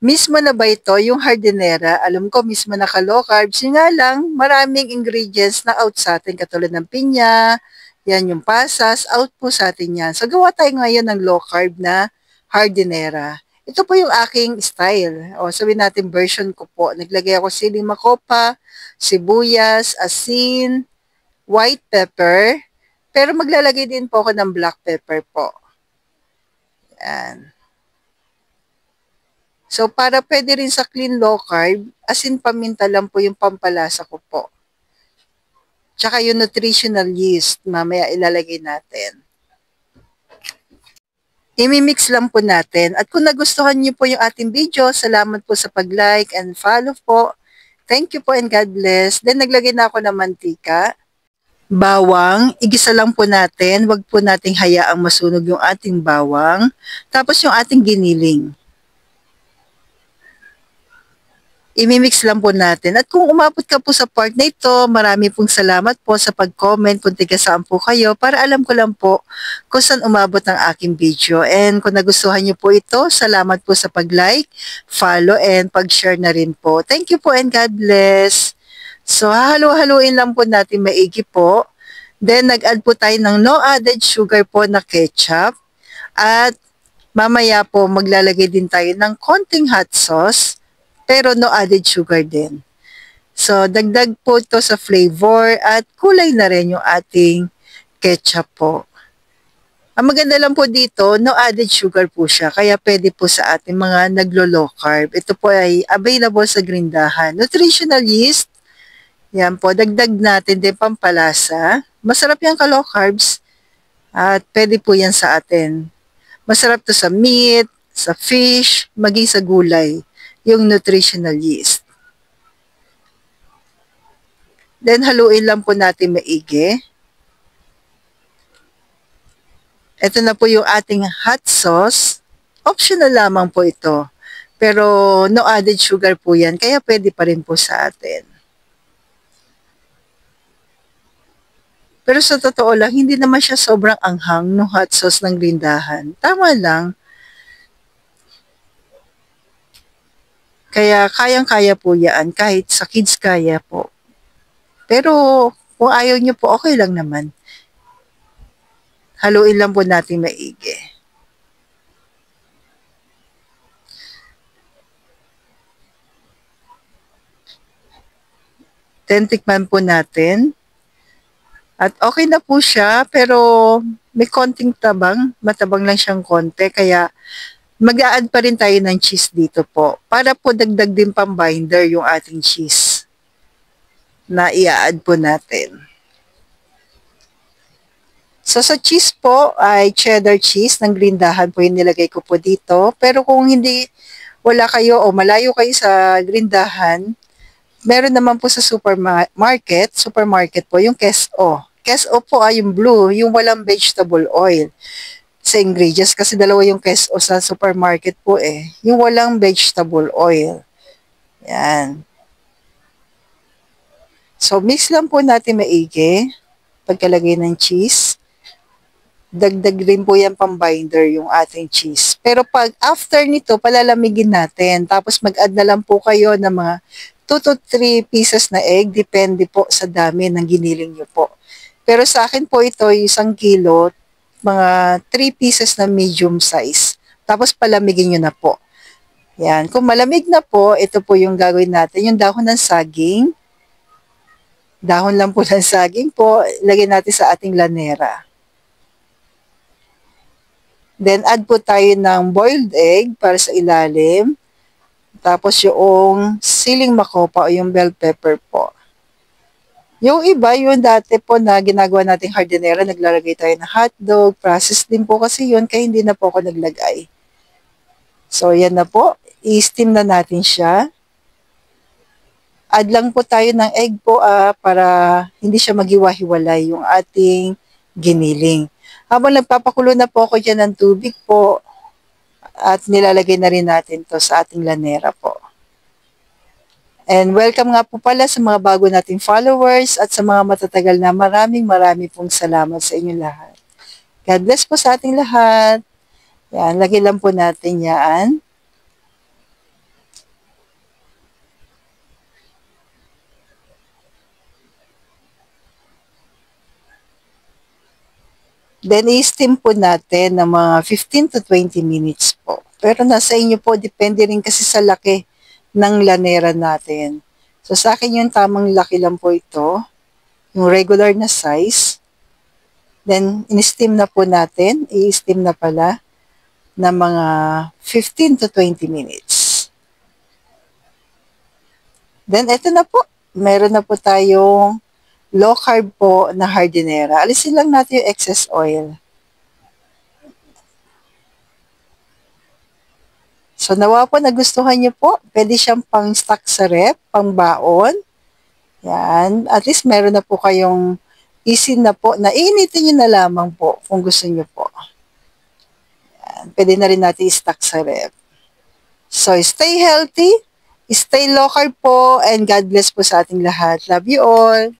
Mismo na ba ito yung hardinera? Alam ko mismo naka-low carbs, yun nga lang maraming ingredients na out sa'tin katulad ng pinya, yan yung pasas, out po sa'tin yan. So gawa tayo ngayon ng low carb na hardinera. Ito po yung aking style. O sabihin natin version ko po. Naglagay ako siling makopa, sibuyas, asin, white pepper, pero maglalagay din po ako ng black pepper po. Yan. So, para pwede rin sa clean low carb, asin paminta lang po yung pampalasa ko po. Tsaka yung nutritional yeast, mamaya ilalagay natin. Imimix lang po natin. At kung nagustuhan niyo po yung ating video, salamat po sa pag-like and follow po. Thank you po and God bless. Then, naglagay na ako ng mantika. Bawang, igisa lang po natin. Huwag po nating hayaang masunog yung ating bawang. Tapos yung ating giniling. Imimix lang po natin. At kung umabot ka po sa part na ito, marami pong salamat po sa pag-comment kung tiga saan po kayo para alam ko lang po kung saan umabot ang aking video. And kung nagustuhan niyo po ito, salamat po sa pag-like, follow, and pag-share na rin po. Thank you po and God bless. So, hahalo-haluin lang po natin maigi po. Then, nag-add po tayo ng no added sugar po na ketchup. At mamaya po, maglalagay din tayo ng konting hot sauce pero no added sugar din. So, dagdag po ito sa flavor at kulay na rin yung ating ketchup po. Ang maganda lang po dito, no added sugar po siya, kaya pwede po sa ating mga naglo-low carb. Ito po ay available sa Grindahan. Nutritional yeast, yan po, dagdag natin din pampalasa. Masarap yan ka-low carbs at pwede po yan sa atin. Masarap to sa meat, sa fish, maging sa gulay yung nutritional yeast. Then, haluin lang po natin maigi. Ito na po yung ating hot sauce. Optional lamang po ito. Pero, no added sugar po yan, kaya pwede pa rin po sa atin. Pero sa totoo lang, hindi naman siya sobrang anghang no hot sauce ng Grindahan. Tama lang. Kaya kayang-kaya po yan, kahit sa kids kaya po. Pero kung ayaw nyo po, okay lang naman. Haluin lang po natin maigi. Then tikman po natin. At okay na po siya, pero may konting tabang. Matabang lang siyang konti, kaya mag-a-add pa rin tayo ng cheese dito po. Para po dagdag din pang binder yung ating cheese na i-add po natin. So sa cheese po ay cheddar cheese ng Grindahan po yung nilagay ko po dito. Pero kung hindi, wala kayo o malayo kayo sa Grindahan, meron naman po sa supermarket po yung Keso. Keso po ay yung blue, yung walang vegetable oil sa ingredients kasi dalawa yung Keso sa supermarket po eh. Yung walang vegetable oil. Yan. So mix lang po natin maigi pagkalagay ng cheese. Dagdag rin po yan pang binder yung ating cheese. Pero pag after nito, palalamigin natin. Tapos mag-add na lang po kayo ng mga 2 to 3 pieces na egg. Depende po sa dami ng giniling nyo po. Pero sa akin po ito, 1 kilo, mga 3 pieces na medium size. Tapos palamigin nyo na po. Yan. Kung malamig na po, ito po yung gagawin natin. Yung dahon ng saging. Dahon lang po ng saging po. Lagyan natin sa ating lanera. Then, add po tayo ng boiled egg para sa ilalim. Tapos yung siling makopa o yung bell pepper po. Yung iba, yung dati po na ginagawa nating hardinera, naglalagay tayo ng hotdog. Process din po kasi yun, kaya hindi na po ako naglagay. So, yan na po. I-steam na natin siya. Add lang po tayo ng egg po para hindi siya maghiwa-hiwalay yung ating giniling. Habang nagpapakulo na po ako dyan ng tubig po, at nilalagay na rin natin to sa ating lanera po. And welcome nga po pala sa mga bago nating followers at sa mga matatagal na maraming pong salamat sa inyo lahat. God bless po sa ating lahat. Yan, lagay lang po natin yan. Then, i-steam po natin ng mga 15 to 20 minutes po. Pero nasa inyo po, depende rin kasi sa laki ng lanera natin. So, sa akin yung tamang laki lang po ito, yung regular na size. Then, in-steam na po natin, i-steam na pala ng mga 15 to 20 minutes. Then, eto na po. Meron na po tayong low carb po na hardinera. Alisin lang natin yung excess oil. So, nawa po nagustuhan niyo po. Pwede siyang pang stock sa rep, pang baon. Yan. At least meron na po kayong isin na po na iinitin niyo na lamang po kung gusto niyo po. Yan. Pwede na rin natin i-stock sa rep. So, stay healthy, stay low carb po, and God bless po sa ating lahat. Love you all.